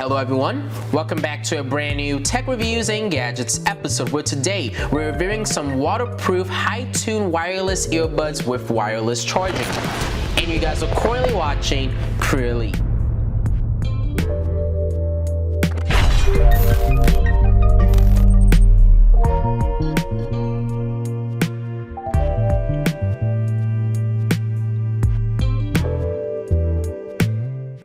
Hello everyone, welcome back to a brand new tech reviews and gadgets episode where today we're reviewing some waterproof high-tune wireless earbuds with wireless charging. And you guys are currently watching Clearly.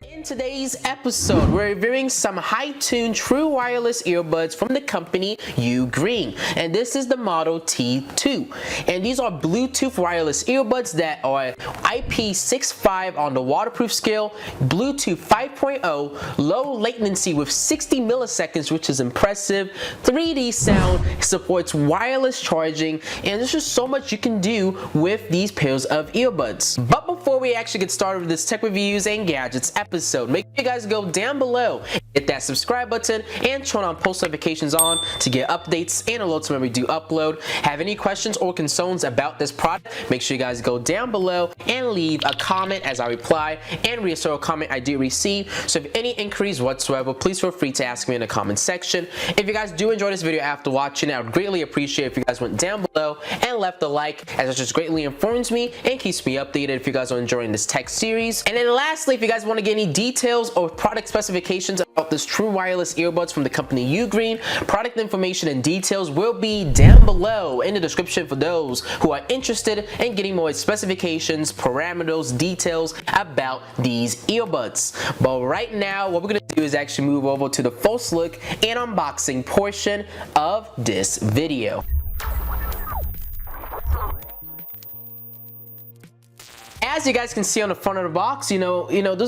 In today's episode, we're reviewing some high-tune true wireless earbuds from the company Ugreen, and this is the model T2. And these are Bluetooth wireless earbuds that are IP65 on the waterproof scale, Bluetooth 5.0, low latency with 60 milliseconds, which is impressive, 3D sound, supports wireless charging, and there's just so much you can do with these pairs of earbuds. But before we actually get started with this tech reviews and gadgets episode, make sure you guys go down below, hit that subscribe button, and turn on post notifications on to get updates and alerts when we do upload. Have any questions or concerns about this product, make sure you guys go down below and leave a comment as I reply and reassure a comment I do receive. So if any inquiries whatsoever, please feel free to ask me in the comment section. If you guys do enjoy this video after watching it, I would greatly appreciate if you guys went down below and left a like, as it just greatly informs me and keeps me updated if you guys are enjoying this tech series. And then lastly, if you guys want to get any details or product specifications about this true wireless earbuds from the company Ugreen, product information and details will be down below in the description for those who are interested in getting more specifications, parameters, details about these earbuds. But right now, what we're going to do is actually move over to the first look and unboxing portion of this video. As you guys can see on the front of the box, there's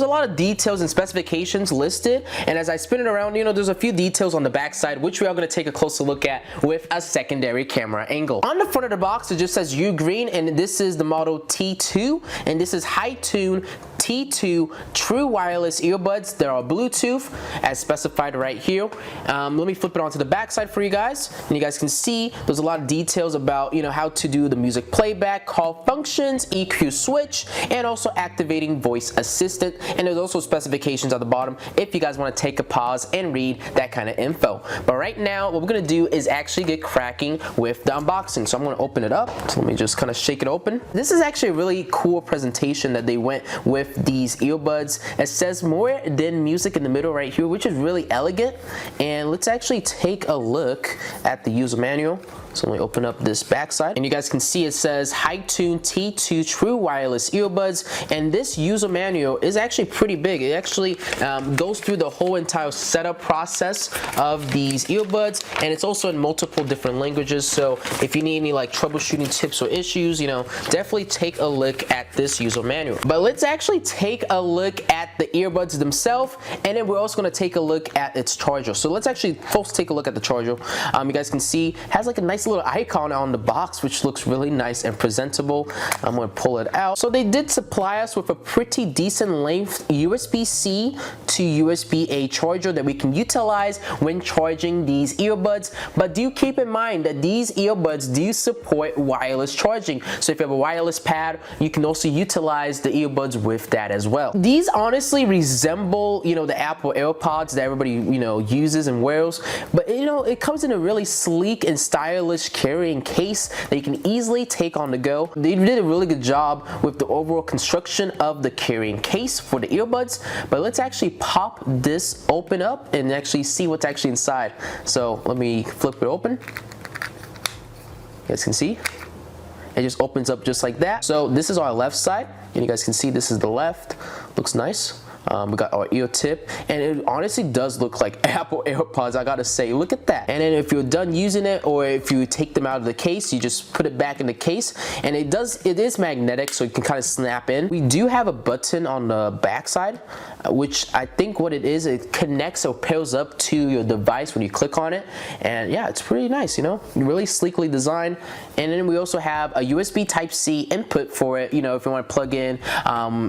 a lot of details and specifications listed, and as I spin it around, there's a few details on the back side which we are going to take a closer look at with a secondary camera angle. On the front of the box, it just says Ugreen, and this is the model T2, and this is high-tune T2 true wireless earbuds that are Bluetooth as specified right here. Let me flip it onto the back side for you guys, and you guys can see there's a lot of details about how to do the music playback, call functions, EQ switch, and also activating voice assistant. And there's also specifications at the bottom if you guys want to take a pause and read that kind of info. But right now, what we're going to do is actually get cracking with the unboxing. So I'm going to open it up. So let me just kind of shake it open. This is actually a really cool presentation that they went with these earbuds. It says more than music in the middle right here, which is really elegant. And let's actually take a look at the user manual. So let me open up this backside, and you guys can see it says high-tune T2 true wireless earbuds, and this user manual is actually pretty big. It actually goes through the whole entire setup process of these earbuds, and it's also in multiple different languages. So if you need any troubleshooting tips or issues, definitely take a look at this user manual. But let's actually take a look at the earbuds themselves, and then we're also going to take a look at its charger. So let's actually first take a look at the charger. You guys can see it has a nice little icon on the box, which looks really nice and presentable. I'm going to pull it out. So they did supply us with a pretty decent length USB-C to USB-A charger that we can utilize when charging these earbuds. But do keep in mind that these earbuds do support wireless charging. So if you have a wireless pad, you can also utilize the earbuds with that as well. These honestly resemble, the Apple AirPods that everybody, uses and wears. But, it comes in a really sleek and stylish carrying case that you can easily take on the go. They did a really good job with the overall construction of the carrying case for the earbuds. But let's actually pop this open up and actually see what's actually inside. So let me flip it open. You guys can see it just opens up just like that. So this is our left side, and you guys can see this is the left. Looks nice. We got our ear tip, and it honestly does look like Apple AirPods, I gotta say. Look at that. And then if you're done using it, or if you take them out of the case, you just put it back in the case, and it is magnetic, so it can kind of snap in. We do have a button on the back side, which I think what it is, it connects or pairs up to your device when you click on it. And yeah, it's pretty nice, really sleekly designed. And then we also have a USB Type-C input for it, if you want to plug in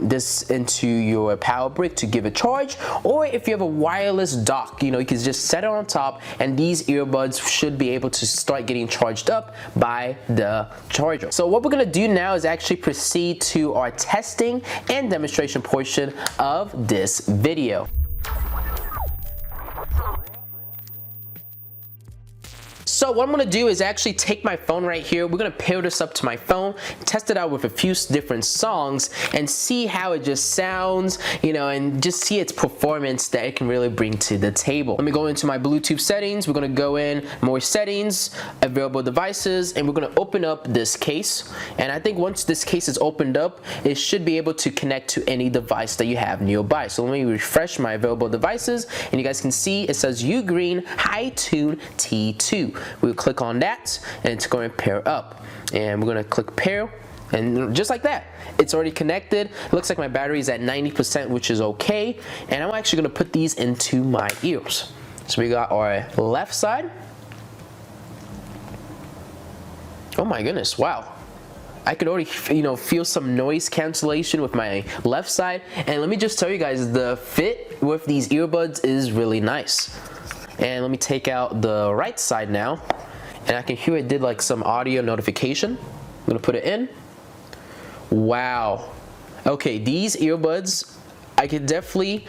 this into your power brick to give a charge, or if you have a wireless dock, you can just set it on top, and these earbuds should be able to start getting charged up by the charger. So what we're going to do now is actually proceed to our testing and demonstration portion of this video. So what I'm gonna do is actually take my phone right here. We're gonna pair this up to my phone, test it out with a few different songs, and see how it just sounds, you know, and just see its performance that it can really bring to the table. Let me go into my Bluetooth settings. We're gonna go in more settings, available devices, and we're gonna open up this case. And I think once this case is opened up, it should be able to connect to any device that you have nearby. So let me refresh my available devices, and you guys can see it says Ugreen HiTune T2. We'll click on that, and it's going to pair up. And we're going to click pair, and just like that, it's already connected. It looks like my battery is at 90%, which is okay. And I'm actually going to put these into my ears. So we got our left side. Oh my goodness, wow. I could already, you know, feel some noise cancellation with my left side. And let me just tell you guys, the fit with these earbuds is really nice. And let me take out the right side now. And I can hear it did like some audio notification. I'm gonna put it in. Wow. Okay, these earbuds, I can definitely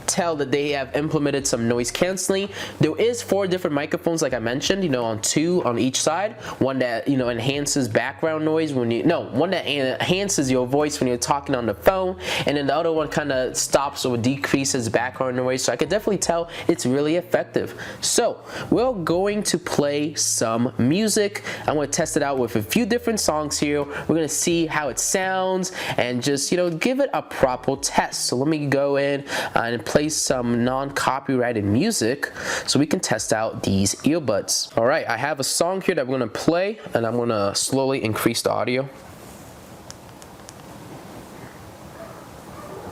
tell that they have implemented some noise canceling. There is 4 different microphones, like I mentioned, you know, on 2 on each side. One that, you know, enhances background noise when you, one that enhances your voice when you're talking on the phone, and then the other one kind of stops or decreases background noise. So I can definitely tell it's really effective. So we're going to play some music. I'm going to test it out with a few different songs here. We're going to see how it sounds and just, you know, give it a proper test. So let me go in and play some non-copyrighted music so we can test out these earbuds. All right, I have a song here that we're gonna play, and I'm gonna slowly increase the audio.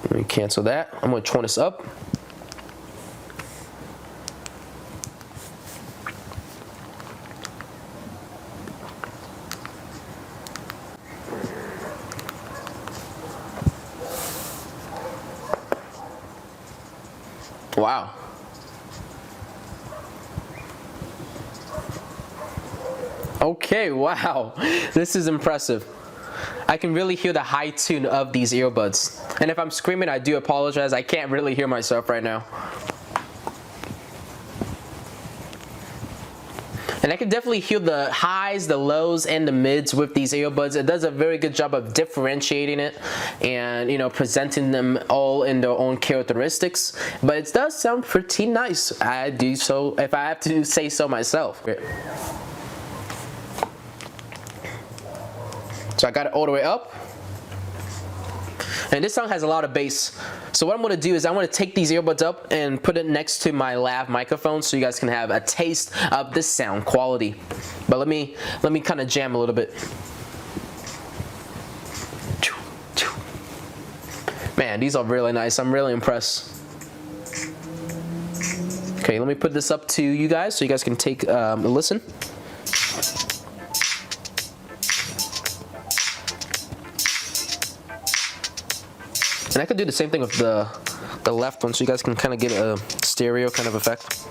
Let me cancel that. I'm gonna turn this up. Wow. Okay, wow. This is impressive. I can really hear the high tune of these earbuds. And if I'm screaming, I do apologize. I can't really hear myself right now. And I can definitely hear the highs, the lows, and the mids with these earbuds. It does a very good job of differentiating it and, you know, presenting them all in their own characteristics. But it does sound pretty nice. I do so, if I have to say so myself. So I got it all the way up. And this song has a lot of bass. So what I'm going to do is I'm going to take these earbuds up and put it next to my lav microphone so you guys can have a taste of the sound quality. But let me kind of jam a little bit. Man, these are really nice. I'm really impressed. Okay, let me put this up to you guys so you guys can take a listen. And I could do the same thing with the left one so you guys can kind of get a stereo kind of effect.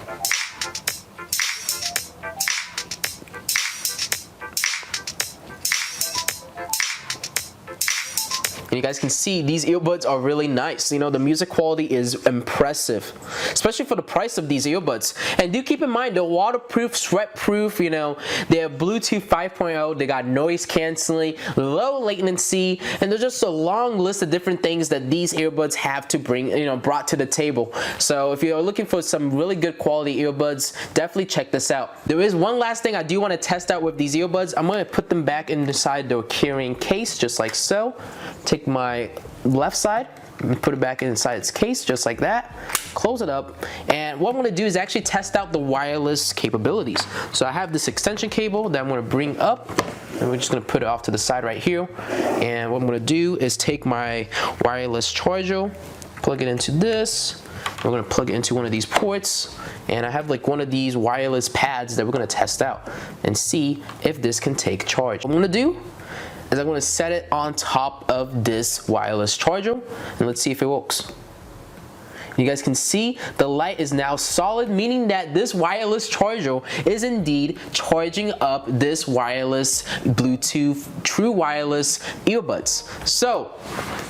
And you guys can see these earbuds are really nice. You know, the music quality is impressive, especially for the price of these earbuds. And do keep in mind, they're waterproof, sweat-proof, you know, they're Bluetooth 5.0, they got noise canceling, low latency, and there's just a long list of different things that these earbuds have to bring, you know, brought to the table. So if you're looking for some really good quality earbuds, definitely check this out. There is one last thing I do want to test out with these earbuds. I'm going to put them back inside their carrying case, just like so. Take my left side and put it back inside its case just like that, close it up, and what I'm going to do is actually test out the wireless capabilities. So I have this extension cable that I'm going to bring up, and we're just going to put it off to the side right here. And what I'm going to do is take my wireless charger, plug it into this. We're going to plug it into one of these ports, and I have like one of these wireless pads that we're going to test out and see if this can take charge. What I'm going to do is I'm going to set it on top of this wireless charger, and let's see if it works. You guys can see the light is now solid, meaning that this wireless charger is indeed charging up this wireless Bluetooth true wireless earbuds. So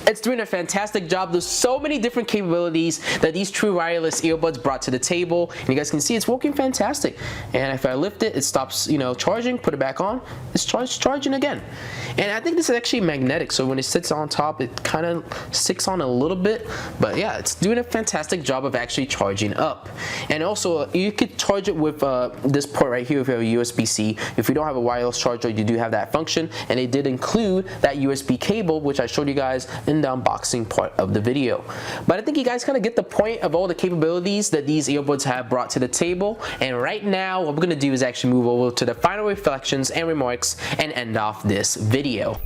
it's doing a fantastic job. There's so many different capabilities that these true wireless earbuds brought to the table, and you guys can see it's working fantastic. And if I lift it, it stops, you know, charging. Put it back on, it's charging again. And I think this is actually magnetic, so when it sits on top, it kind of sticks on a little bit. But yeah, it's doing a fantastic job of actually charging up. And also, you could charge it with this port right here if you have a USB-C. If you don't have a wireless charger, you do have that function, and it did include that USB cable, which I showed you guys in the unboxing part of the video. But I think you guys kind of get the point of all the capabilities that these earbuds have brought to the table. And right now, what we're going to do is actually move over to the final reflections and remarks and end off this video.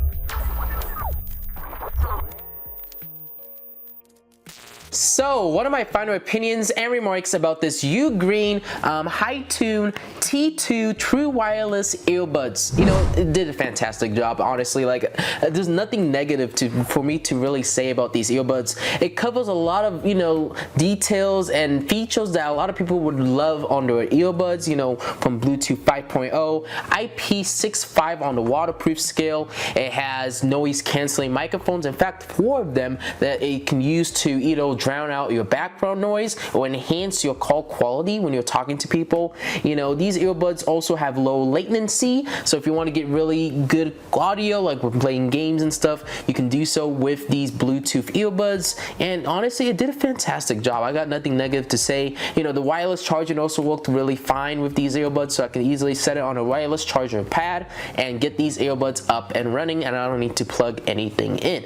So, what are my final opinions and remarks about this Ugreen Hi-Tune T2 True Wireless Earbuds? You know, it did a fantastic job, honestly. Like, there's nothing negative for me to really say about these earbuds. It covers a lot of, you know, details and features that a lot of people would love on their earbuds, you know, from Bluetooth 5.0, IP65 on the waterproof scale. It has noise canceling microphones, in fact 4 of them that it can use to either drown out your background noise or enhance your call quality when you're talking to people. You know, these earbuds also have low latency, so if you want to get really good audio, like when playing games and stuff, you can do so with these Bluetooth earbuds. And honestly, it did a fantastic job. I got nothing negative to say. You know, the wireless charging also worked really fine with these earbuds, so I can easily set it on a wireless charger pad and get these earbuds up and running, and I don't need to plug anything in.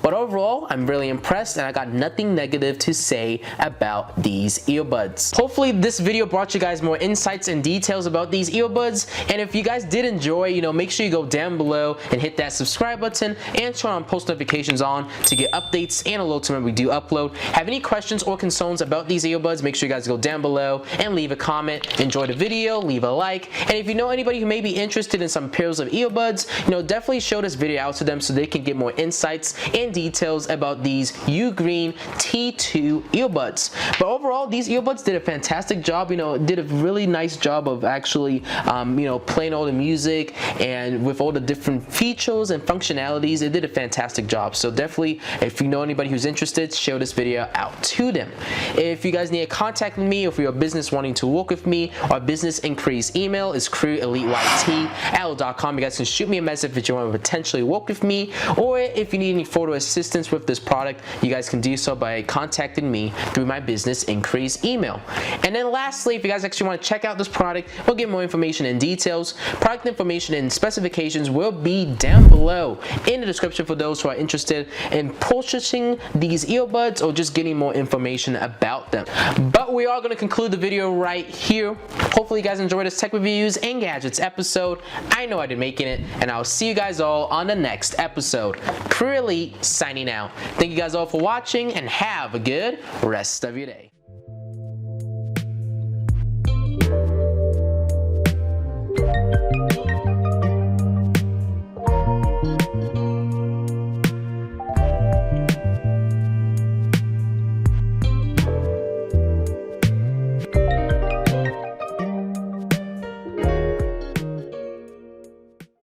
But overall, I'm really impressed, and I got nothing negative to say about these earbuds. Hopefully this video brought you guys more insights and details about these earbuds, and if you guys did enjoy, you know, make sure you go down below and hit that subscribe button and turn on post notifications on to get updates and alerts when we do upload. Have any questions or concerns about these earbuds, make sure you guys go down below and leave a comment. Enjoy the video, leave a like, and if you know anybody who may be interested in some pairs of earbuds, you know, definitely show this video out to them so they can get more insights and details about these Ugreen T2 earbuds. But overall, these earbuds did a fantastic job. You know, did a really nice job of actually you know, playing all the music, and with all the different features and functionalities, it did a fantastic job. So definitely, if you know anybody who's interested, share this video out to them. If you guys need to contact me, or if you're a business wanting to work with me, our business inquiries email is creweliteyt@outlook.com. You guys can shoot me a message if you want to potentially work with me, or if you need any photo assistance with this product, you guys can do so by contacting me through my business inquiries email. And then lastly, if you guys actually want to check out this product or get more information and details, product information and specifications will be down below in the description for those who are interested in purchasing these earbuds or just getting more information about them. But we are going to conclude the video right here. Hopefully you guys enjoyed this tech reviews and gadgets episode. I know I did making it, and I'll see you guys all on the next episode. Crew Elite signing out. Thank you guys all for watching, and have a good rest of your day.